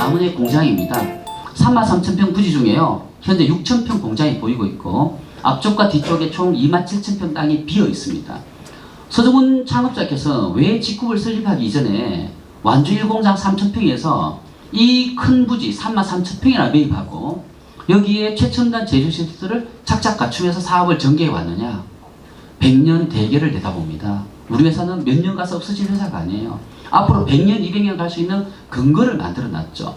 아문의 공장입니다. 33,000평 부지 중에요. 현재 6,000평 공장이 보이고 있고 앞쪽과 뒤쪽에 총 27,000평 땅이 비어 있습니다. 서정훈 창업자께서 왜 직급을 설립하기 이전에 완주 1공장 3,000평에서 이 큰 부지 33,000평이나 매입하고 여기에 최첨단 제조시설을 착착 갖추면서 사업을 전개해 왔느냐? 100년 대계를 내다봅니다. 우리 회사는 몇 년 가서 없어질 회사가 아니에요. 앞으로 100년, 200년 갈 수 있는 근거를 만들어 놨죠.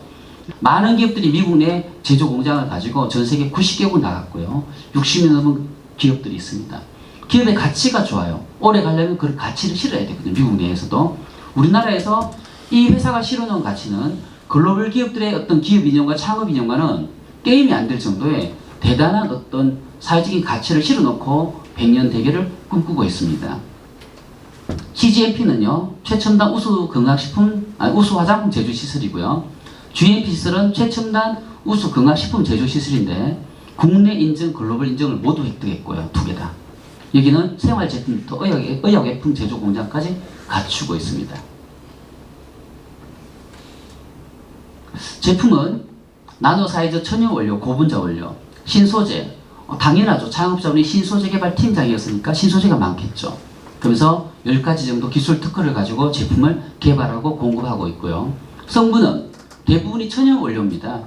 많은 기업들이 미국 내 제조 공장을 가지고 전 세계 90개국 나갔고요. 60년 넘은 기업들이 있습니다. 기업의 가치가 좋아요. 오래 가려면 그 가치를 실어야 되거든요. 미국 내에서도. 우리나라에서 이 회사가 실어놓은 가치는 글로벌 기업들의 어떤 기업 이념과 창업 이념과는 게임이 안 될 정도의 대단한 어떤 사회적인 가치를 실어놓고 100년 대계를 꿈꾸고 있습니다. CGMP는요, 최첨단 우수 우수 화장품 제조 시설이고요. GMP 시설은 최첨단 우수 건강식품 제조 시설인데 국내 인증, 글로벌 인증을 모두 획득했고요. 두 개 다. 여기는 생활제품부터 의약예품 제조 공장까지 갖추고 있습니다. 제품은 나노사이즈 천연 원료, 고분자 원료, 신소재, 당연하죠. 창업자분이 신소재 개발 팀장이었으니까 신소재가 많겠죠. 그러면서 10가지 정도 기술 특허를 가지고 제품을 개발하고 공급하고 있고요. 성분은 대부분이 천연 원료입니다.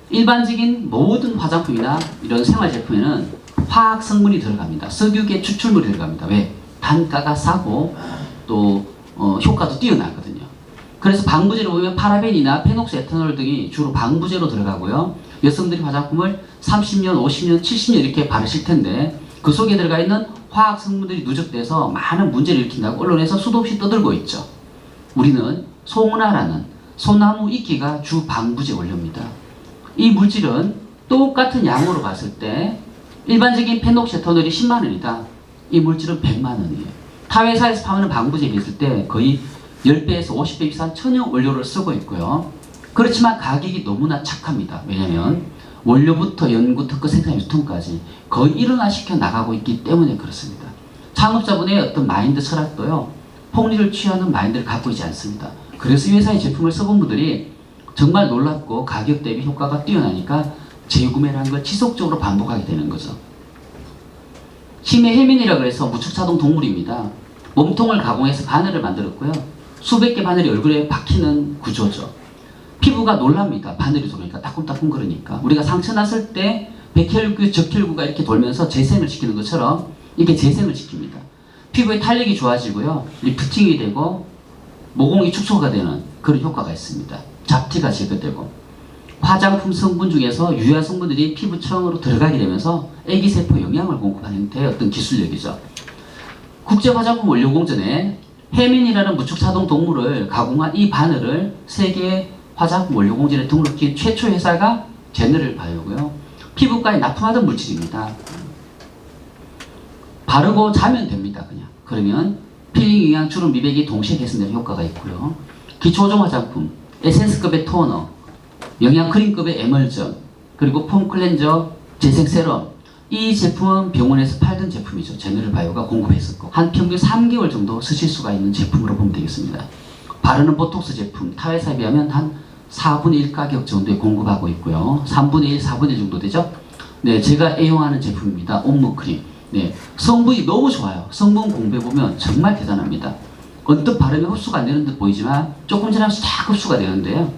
일반적인 모든 화장품이나 이런 생활제품에는 화학 성분이 들어갑니다. 석유계 추출물이 들어갑니다. 왜? 단가가 싸고 또 효과도 뛰어나거든요. 그래서 방부제로 보면 파라벤이나 페녹스 에탄올 등이 주로 방부제로 들어가고요. 여성들이 화장품을 30년, 50년, 70년 이렇게 바르실 텐데 그 속에 들어가 있는 화학 성분들이 누적돼서 많은 문제를 일으킨다고 언론에서 수도 없이 떠들고 있죠. 우리는 송나라는 소나무 이끼가 주 방부제 원료입니다. 이 물질은 똑같은 양으로 봤을 때 일반적인 페녹스 에탄올이 10만 원이다. 이 물질은 100만 원이에요. 타 회사에서 파는 방부제에 비했을 때 거의 10배에서 50배 이상 천연 원료를 쓰고 있고요. 그렇지만 가격이 너무나 착합니다. 왜냐하면 원료부터 연구, 특허, 생산, 유통까지 거의 일원화시켜 나가고 있기 때문에 그렇습니다. 창업자분의 어떤 마인드 철학도요. 폭리를 취하는 마인드를 갖고 있지 않습니다. 그래서 이 회사의 제품을 써본 분들이 정말 놀랍고 가격 대비 효과가 뛰어나니까 재구매를 한 걸 지속적으로 반복하게 되는 거죠. 심해 해민이라고 해서 무척차동 동물입니다. 몸통을 가공해서 바늘을 만들었고요. 수백 개 바늘이 얼굴에 박히는 구조죠. 피부가 놀랍니다. 바늘이 돌으니까 따끔따끔 그러니까. 우리가 상처 났을 때 백혈구, 적혈구가 이렇게 돌면서 재생을 시키는 것처럼 이렇게 재생을 시킵니다. 피부의 탄력이 좋아지고요. 리프팅이 되고 모공이 축소가 되는 그런 효과가 있습니다. 잡티가 제거되고 화장품 성분 중에서 유해 성분들이 피부층으로 들어가게 되면서 애기세포 영양을 공급하는 형태의 어떤 기술력이죠. 국제화장품 원료공전에 해민이라는 무축차동 동물을 가공한 이 바늘을 세계 화장품 원료공전에 등록한 최초 회사가 제너럴 바이오고요. 피부과에 납품하던 물질입니다. 바르고 자면 됩니다. 그냥. 그러면 필링, 영양, 주름, 미백이 동시에 개선되는 효과가 있고요. 기초종 화장품, 에센스급의 토너, 영양크림급의 에멀전, 그리고 폼 클렌저, 재생 세럼. 이 제품은 병원에서 팔던 제품이죠. 제너럴 바이오가 공급했었고 한 평균 3개월 정도 쓰실 수가 있는 제품으로 보면 되겠습니다. 바르는 보톡스 제품, 타 회사에 비하면 한 4분의 1 가격 정도에 공급하고 있고요. 3분의 1, 4분의 1 정도 되죠? 네, 제가 애용하는 제품입니다. 옴무크림. 네, 성분이 너무 좋아요. 성분 공부해보면 정말 대단합니다. 언뜻 바르면 흡수가 안 되는 듯 보이지만 조금 지나면 싹 흡수가 되는데요.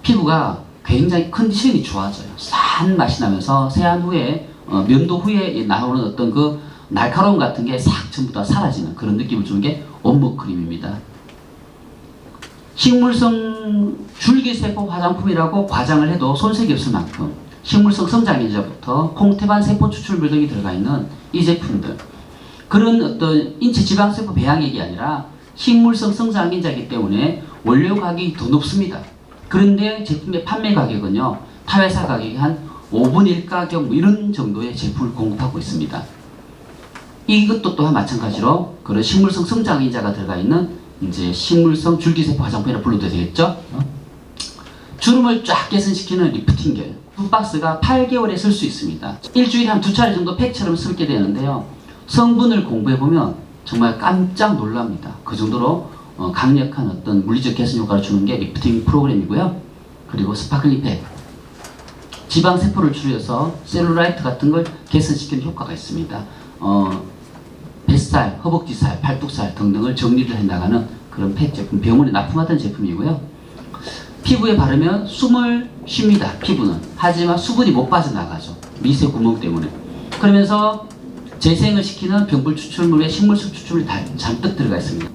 피부가 굉장히 컨디션이 좋아져요. 싼 맛이 나면서 세안 후에 면도 후에 나오는 어떤 그 날카로움 같은 게 싹 전부 다 사라지는 그런 느낌을 주는 게 온무크림입니다. 식물성 줄기세포 화장품이라고 과장을 해도 손색이 없을 만큼 식물성 성장인자부터 콩태반 세포 추출물 등이 들어가 있는 이 제품들, 그런 어떤 인체 지방세포 배양액이 아니라 식물성 성장인자이기 때문에 원료 가격이 더 높습니다. 그런데 제품의 판매 가격은요, 타 회사 가격이 한 5분의 1 가격 뭐 이런 정도의 제품을 공급하고 있습니다. 이것도 또한 마찬가지로 그런 식물성 성장인자가 들어가 있는 이제 식물성 줄기세포 화장품이라 불러도 되겠죠? 주름을 쫙 개선시키는 리프팅겔. 두 박스가 8개월에 쓸 수 있습니다. 일주일에 한 2차례 정도 팩처럼 쓰게 되는데요. 성분을 공부해보면 정말 깜짝 놀랍니다. 그 정도로 강력한 어떤 물리적 개선 효과를 주는 게 리프팅 프로그램이고요. 그리고 스파클링 팩. 지방세포를 줄여서 셀룰라이트 같은 걸 개선시키는 효과가 있습니다. 뱃살, 허벅지살, 팔뚝살 등등을 정리를 해나가는 그런 팩 제품, 병원에 납품하던 제품이고요. 피부에 바르면 숨을 쉽니다. 피부는. 하지만 수분이 못 빠져나가죠. 미세 구멍 때문에. 그러면서 재생을 시키는 병불 추출물에 식물성 추출물이 잔뜩 들어가 있습니다.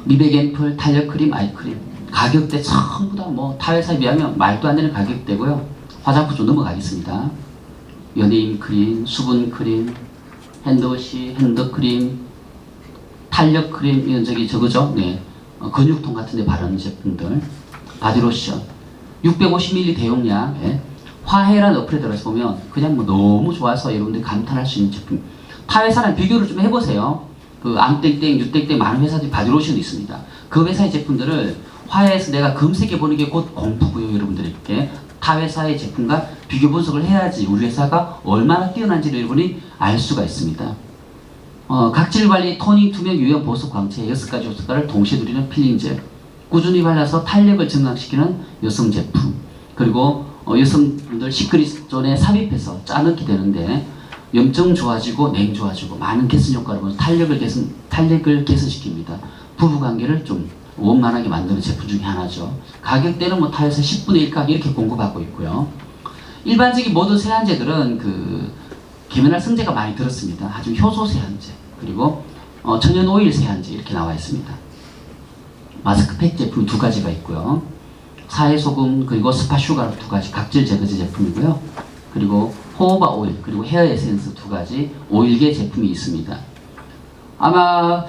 미백 앰플, 탄력 크림, 아이크림. 가격대 전부 다 뭐 타회사에 비하면 말도 안 되는 가격대고요. 화장품 좀 넘어가겠습니다. 연예인 크림, 수분 크림, 핸드워시, 핸드크림, 탄력 크림, 이건 저거죠. 네. 근육통 같은 데 바르는 제품들. 바디로션. 650ml 대용량. 예. 화해라는 어플에 들어가서 보면 그냥 뭐 너무 좋아서 여러분들이 감탄할 수 있는 제품. 타 회사랑 비교를 좀 해보세요. 그 암땡땡, 유땡땡 많은 회사들이 바디로션이 있습니다. 그 회사의 제품들을 화해에서 내가 검색해 보는 게 곧 공부고요, 여러분들에게. 타 회사의 제품과 비교 분석을 해야지 우리 회사가 얼마나 뛰어난지를 여러분이 알 수가 있습니다. 각질 관리, 토닝, 투명, 유연, 보습, 광채 6가지 효과를 동시에 누리는 필링젤. 꾸준히 발라서 탄력을 증강시키는 여성 제품. 그리고 여성분들 시크릿 존에 삽입해서 짜넣기 되는데 염증 좋아지고 냉 좋아지고 많은 개선 효과를 보면서 탄력을 개선시킵니다. 부부관계를 좀 원만하게 만드는 제품 중에 하나죠. 가격대는 뭐 타에서 10분의 1가 이렇게 공급하고 있고요. 일반적인 모든 세안제들은 그 계면할 성제가 많이 들었습니다. 하지만 효소 세안제 그리고 천연 오일 세안제 이렇게 나와 있습니다. 마스크팩 제품 2가지가 있고요. 사해소금 그리고 스파슈가 2가지 각질 제거제 제품이고요. 그리고 호호바 오일 그리고 헤어 에센스 2가지 오일계 제품이 있습니다. 아마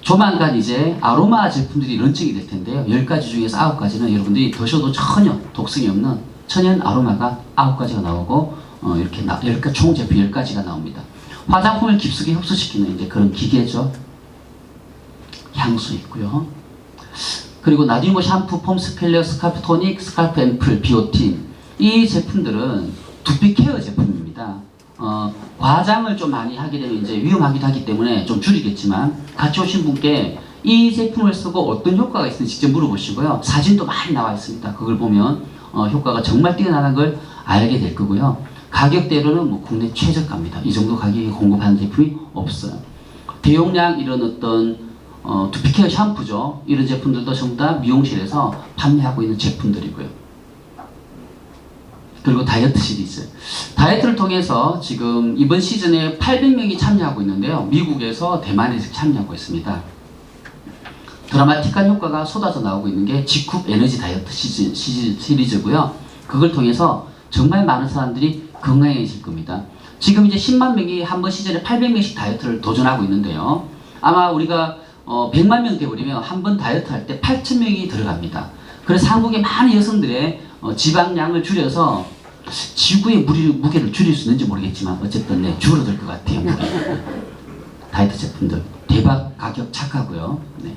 조만간 이제 아로마 제품들이 런칭이 될 텐데요. 10가지 중에서 9가지는 여러분들이 드셔도 전혀 독성이 없는 천연 아로마가 9가지가 나오고 이렇게 총 제품 10가지가 나옵니다. 화장품을 깊숙이 흡수시키는 이제 그런 기계죠. 향수 있고요. 그리고 나디모 샴푸, 폼 스펠러, 스칼프 토닉, 스칼프 앰플, 비오틴 이 제품들은 두피 케어 제품입니다. 과장을 좀 많이 하게 되면 이제 위험하기도 하기 때문에 좀 줄이겠지만 같이 오신 분께 이 제품을 쓰고 어떤 효과가 있는지 직접 물어보시고요. 사진도 많이 나와 있습니다. 그걸 보면 효과가 정말 뛰어나는 걸 알게 될 거고요. 가격대로는 뭐 국내 최저가입니다. 이 정도 가격에 공급하는 제품이 없어요. 대용량 이런 어떤 두피케어 샴푸죠. 이런 제품들도 전부 다 미용실에서 판매하고 있는 제품들이고요. 그리고 다이어트 시리즈. 다이어트를 통해서 지금 이번 시즌에 800명이 참여하고 있는데요. 미국에서 대만에서 참여하고 있습니다. 드라마틱한 효과가 쏟아져 나오고 있는 게 G쿱 에너지 다이어트 시리즈고요. 그걸 통해서 정말 많은 사람들이 건강해질 겁니다. 지금 이제 10만 명이 한 번 시즌에 800명씩 다이어트를 도전하고 있는데요. 아마 우리가 100만 명 되버리면 한 번 다이어트 할 때 8,000명이 들어갑니다. 그래서 한국의 많은 여성들의 지방량을 줄여서 지구의 무게를 줄일 수 있는지 모르겠지만 어쨌든 네, 줄어들 것 같아요. 다이어트 제품들 대박 가격 착하고요. 네.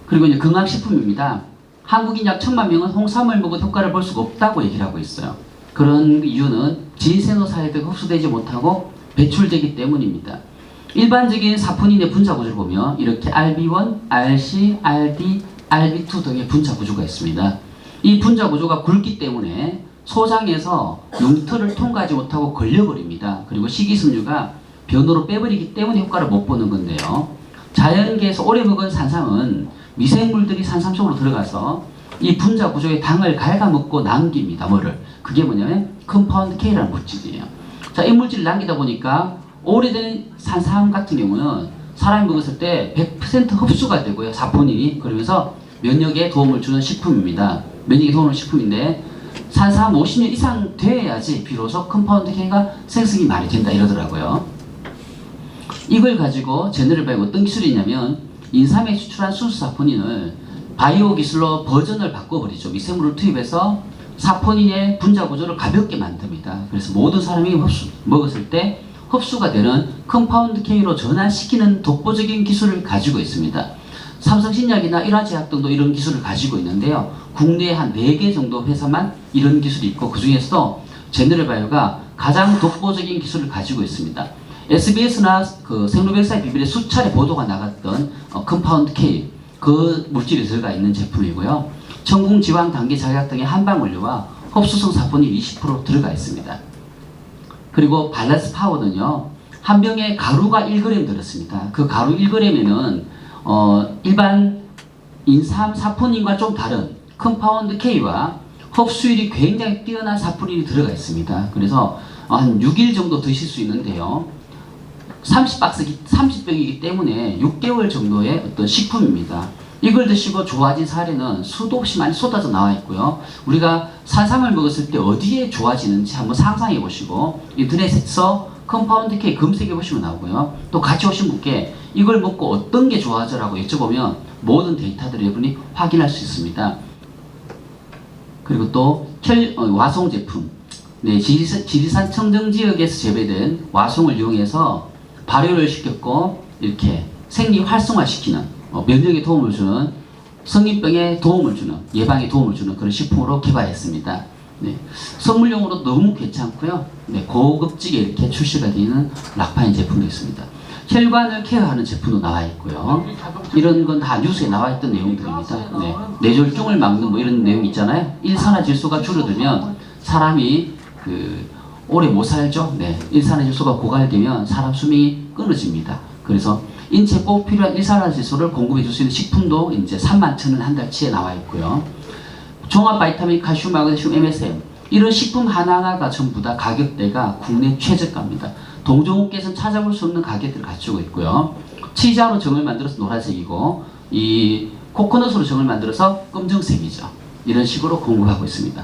그리고 이제 건강식품입니다. 한국인 약 1,000만 명은 홍삼을 먹은 효과를 볼 수가 없다고 얘기를 하고 있어요. 그런 이유는 지세노사이드가 흡수되지 못하고 배출되기 때문입니다. 일반적인 사포닌의 분자 구조를 보면 이렇게 RB1, RC, RD, RB2 등의 분자 구조가 있습니다. 이 분자 구조가 굵기 때문에 소장에서 융터를 통과하지 못하고 걸려버립니다. 그리고 식이섬유가 변으로 빼버리기 때문에 효과를 못 보는 건데요. 자연계에서 오래 먹은 산삼은 미생물들이 산삼 속으로 들어가서 이 분자 구조의 당을 갉아먹고 남깁니다. 뭐를? 그게 뭐냐면 컴파운드 K라는 물질이에요. 자, 이 물질을 남기다 보니까 오래된 산삼 같은 경우는 사람이 먹었을 때 100% 흡수가 되고요. 사포닌이. 그러면서 면역에 도움을 주는 식품입니다. 면역에 도움을 주는 식품인데 산삼 50년 이상 돼야지 비로소 컴파운드 K가 생성이 많이 된다 이러더라고요. 이걸 가지고 제너럴바이오가 어떤 기술이 있냐면 인삼에 추출한 순수 사포닌을 바이오 기술로 버전을 바꿔버리죠. 미생물을 투입해서 사포닌의 분자 구조를 가볍게 만듭니다. 그래서 모든 사람이 먹었을 때 흡수가 되는 컴파운드 K로 전환시키는 독보적인 기술을 가지고 있습니다. 삼성신약이나 일화제약 등도 이런 기술을 가지고 있는데요. 국내에 한 4개 정도 회사만 이런 기술이 있고 그 중에서도 제너럴바이오가 가장 독보적인 기술을 가지고 있습니다. SBS나 그 생로백사의 비밀에 수차례 보도가 나갔던 컴파운드 K 그 물질이 들어가 있는 제품이고요. 천궁, 지방, 당귀, 작약 등의 한방원료와 흡수성 사포닌이 20% 들어가 있습니다. 그리고 발란스 파워는요, 한 병에 가루가 1g 들었습니다. 그 가루 1g에는 일반 인삼 사포닌과 좀 다른 컴파운드 K와 흡수율이 굉장히 뛰어난 사포닌이 들어가 있습니다. 그래서 한 6일 정도 드실 수 있는데요. 30병이기 때문에 6개월 정도의 어떤 식품입니다. 이걸 드시고 좋아진 사례는 수도 없이 많이 쏟아져 나와 있고요. 우리가 산삼을 먹었을 때 어디에 좋아지는지 한번 상상해 보시고 인터넷에서 컴파운드 K 검색해 보시면 나오고요. 또 같이 오신 분께 이걸 먹고 어떤 게 좋아져라고 여쭤보면 모든 데이터들을 여러분이 확인할 수 있습니다. 그리고 또 와송 제품, 네, 지리산 청정 지역에서 재배된 와송을 이용해서 발효를 시켰고 이렇게 생리 활성화시키는 면역에 도움을 주는, 성인병에 도움을 주는, 예방에 도움을 주는 그런 식품으로 개발했습니다. 네, 선물용으로 너무 괜찮고요. 네, 고급지게 이렇게 출시가 되는 락파인 제품도 있습니다. 혈관을 케어하는 제품도 나와 있고요. 이런 건 다 뉴스에 나와 있던 내용들입니다. 네, 뇌졸중을 막는 뭐 이런 내용 있잖아요. 일산화질소가 줄어들면 사람이 오래 못 살죠. 네, 일산화질소가 고갈되면 사람 수명이 끊어집니다. 그래서 인체에 꼭 필요한 일산화질소를 공급해 줄 수 있는 식품도 이제 31,000원 한 달치에 나와 있고요. 종합 바이타민, 칼슘, 마그네슘, MSM 이런 식품 하나하나가 전부 다 가격대가 국내 최저가입니다. 동종업계에서는 찾아볼 수 없는 가격대를 갖추고 있고요. 치자로 정을 만들어서 노란색이고 이 코코넛으로 정을 만들어서 검정색이죠. 이런 식으로 공급하고 있습니다.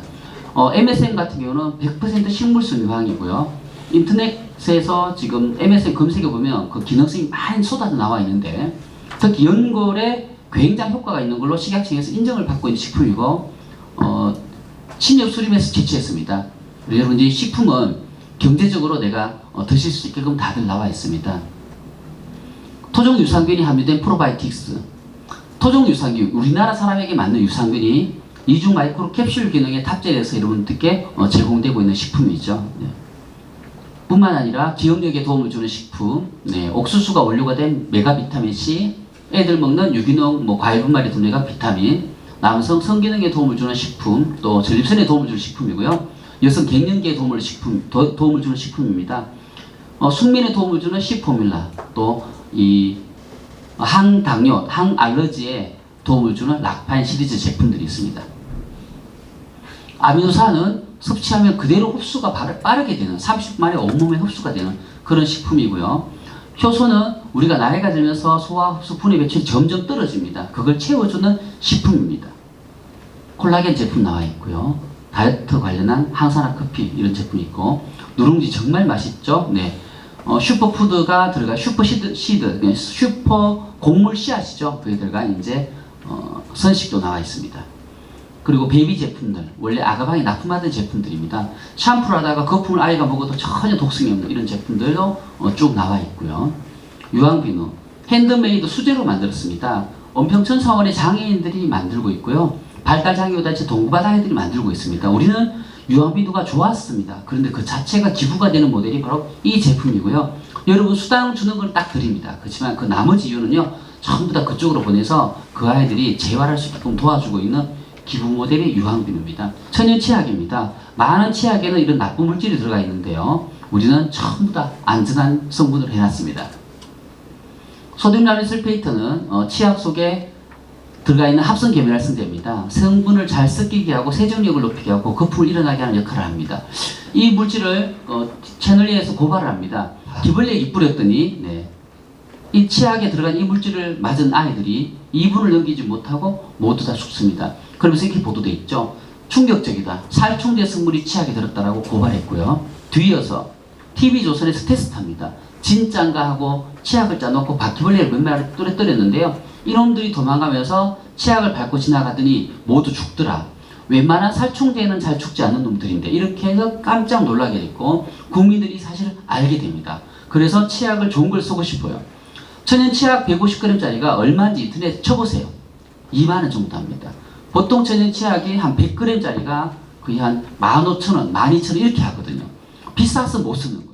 MSM 같은 경우는 100% 식물성 유황이고요. 인터넷에서 지금 MSM 검색해 보면 그 기능성이 많이 쏟아져 나와 있는데 특히 연골에 굉장히 효과가 있는 걸로 식약청에서 인정을 받고 있는 식품이고 신협 수립에서 제치했습니다. 여러분 이 식품은 경제적으로 내가 드실 수 있게끔 다들 나와 있습니다. 토종 유산균이 함유된 프로바이오틱스, 토종 유산균, 우리나라 사람에게 맞는 유산균이 이중 마이크로 캡슐 기능에 탑재해서 여러분들께 제공되고 있는 식품이죠. 네. 뿐만 아니라 기억력에 도움을 주는 식품, 네, 옥수수가 원료가 된 메가비타민C, 애들 먹는 유기농 과일 분말이 들어간 비타민, 남성 성기능에 도움을 주는 식품, 또 전립선에 도움을 주는 식품이고요. 여성 갱년기에 도움을 주는 식품입니다. 숙면에 도움을 주는 시포뮬라, 또 이 항당뇨, 항알러지에 도움을 주는 락파인 시리즈 제품들이 있습니다. 아미노산은 섭취하면 그대로 흡수가 빠르게 되는, 30분 만에 온몸에 흡수가 되는 그런 식품이고요. 효소는 우리가 나이가 들면서 소화, 흡수, 분해 배출이 점점 떨어집니다. 그걸 채워주는 식품입니다. 콜라겐 제품 나와 있고요. 다이어트 관련한 항산화 커피 이런 제품이 있고, 누룽지 정말 맛있죠. 네, 슈퍼푸드가 들어간 슈퍼시드, 슈퍼 곡물 씨앗이죠. 그게 들어간 이제 선식도 나와 있습니다. 그리고 베이비 제품들, 원래 아가방이 납품하던 제품들입니다. 샴푸를 하다가 거품을 아이가 먹어도 전혀 독성이 없는 이런 제품들도 쭉 나와 있고요. 유황비누, 핸드메이드 수제로 만들었습니다. 온평천사원의 장애인들이 만들고 있고요. 발달장애우단체 동부바다애들이 만들고 있습니다. 우리는 유황비누가 좋았습니다. 그런데 그 자체가 기부가 되는 모델이 바로 이 제품이고요. 여러분 수당 주는 걸 딱 드립니다. 그렇지만 그 나머지 이유는요, 전부 다 그쪽으로 보내서 그 아이들이 재활할 수 있게끔 도와주고 있는 기부 모델이 유황비누입니다. 천연 치약입니다. 많은 치약에는 이런 나쁜 물질이 들어가 있는데요, 우리는 전부 다 안전한 성분을 해놨습니다. 소듐 라렌 설페이트는 치약 속에 들어가 있는 합성 계면활성제입니다. 성분을 잘 섞이게 하고 세정력을 높이게 하고 거품을 일어나게 하는 역할을 합니다. 이 물질을 채널리에서 고발을 합니다. 기벌레 뿌렸더니 이 치약에 들어간 이 물질을 맞은 아이들이 2분을 넘기지 못하고 모두 다 죽습니다. 그러면서 이렇게 보도돼 있죠. 충격적이다. 살충제 성분이 치약에 들었다라고 고발했고요. 뒤이어서 TV조선에서 테스트합니다. 진짠가 하고 치약을 짜놓고 바퀴벌레를 몇 마리 떨어뜨렸는데요. 이놈들이 도망가면서 치약을 밟고 지나가더니 모두 죽더라. 웬만한 살충제는 잘 죽지 않는 놈들인데, 이렇게 해서 깜짝 놀라게 됐고 국민들이 사실 알게 됩니다. 그래서 치약을 좋은 걸 쓰고 싶어요. 천연 치약 150g짜리가 얼마인지 인터넷에 쳐보세요. 2만원 정도 합니다. 보통 천연 치약이 한 100g짜리가 거의 한 15,000원, 12,000원 이렇게 하거든요. 비싸서 못 쓰는